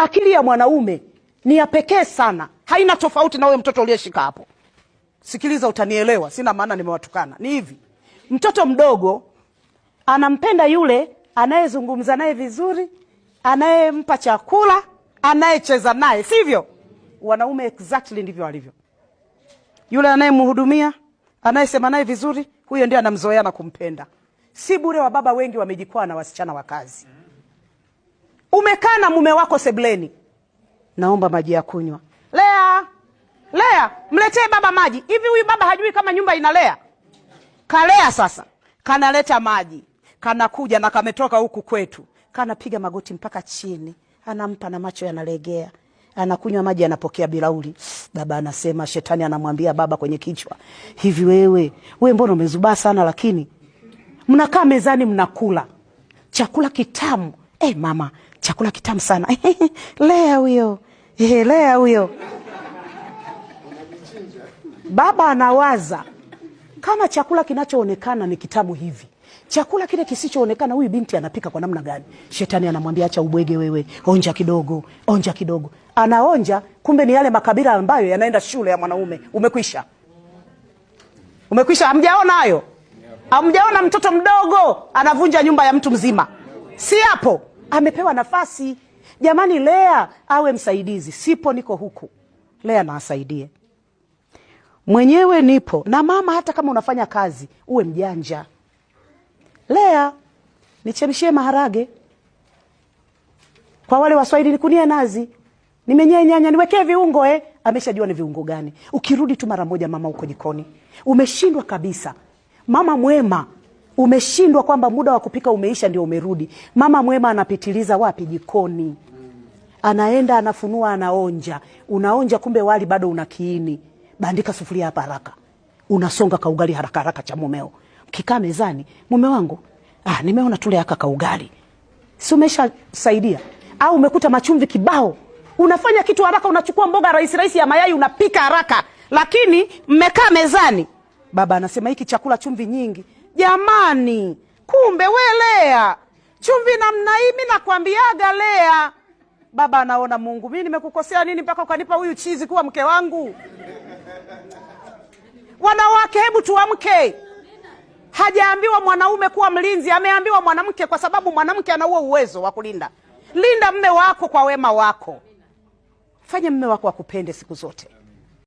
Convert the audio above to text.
Akili ya mwanaume ni ya pekee sana. Haina tofauti na wewe mtoto uliyeshika hapo. Sikiliza utanielewa, sina maana nimewatukana. Ni hivi. Mtoto mdogo anampenda yule anayezungumza naye vizuri, anayempa chakula, anayecheza naye, sivyo? Wanaume exactly ndivyo walivyo. Yule anayemhudumia, anayesema naye vizuri, huyo ndiye anamzoea na kumpenda. Si bure wa baba wengi wamejikwaa na wasichana wa kazi. Umekaa na mume wako sebleni. Naomba maji ya kunywa. Lea, mletee baba maji. Hivi huyu baba hajui kama nyumba inalea? Kalea sasa. Kanaleta maji. Kanakuja na kametoka huku kwetu. Kanapiga magoti mpaka chini. Anampa na macho yanalegea. Anakunywa maji, anapokea bilauri. Baba anasema, shetani anamwambia baba kwenye kichwa, hivi wewe mbona umezubaa sana? Lakini mnakaa mezani mnakula chakula kitamu. Mama, chakula kitamu sana. Lea huyo. Baba anawaza kama chakula kinachoonekana ni kitamu hivi, chakula kile kisichoonekana huyu binti anapika kwa namna gani? Shetani anamwambia, acha ubwege wewe, onja kidogo. Anaonja, kumbe ni yale makabila ambayo yanaenda shule ya mwanaume. Umekwisha. Hamjaona hayo? Hamjaona mtoto mdogo anavunja nyumba ya mtu mzima? Si hapo amepewa nafasi. Jamani, Lea awe msaidizi. Sipo, niko huku. Lea na asaidie. Mwenyewe nipo. Na mama, hata kama unafanya kazi, uwe mjanja. Lea, nichemshie maharage. Kwa wale Waswahili, nikunie nazi. Nimenyea nyanya, niwekee viungo. Ameshajua ni viungo gani. Ukirudi tu mara moja, mama uko jikoni. Umeshindwa kabisa. Mama mwema, umeshindwa kwamba muda wa kupika umeisha ndio umerudi. Mama mwema anapitiliza wapi? Jikoni. Anaenda, anafunua, anaonja. Unaonja, kumbe wali bado una kiini. Bandika sufuria hapa haraka. Unasonga kaugali haraka cha mumeo. Kikaa mezani, mume wangu, nimeona tule haka kaugali. Si umesha saidia? Au umekuta machumvi kibao. Unafanya kitu haraka, unachukua mboga rahisi ya mayai unapika haraka. Lakini mmekaa mezani. Baba anasema, hiki chakula chumvi nyingi. Jamani, kumbe we Lea, chumvi namna hii mimi nakwambiaga Lea. Baba anaona, Mungu, mimi nimekukosea nini mpaka ukanipa huyu chizi kuwa mke wangu? Wanawake, hebu tuamke. Hajaambiwa mwanaume kuwa mlinzi, ameambiwa mwanamke, kwa sababu mwanamke ana huo uwezo wa kulinda. Linda mme wako kwa wema wako. Fanya mme wako akupende siku zote.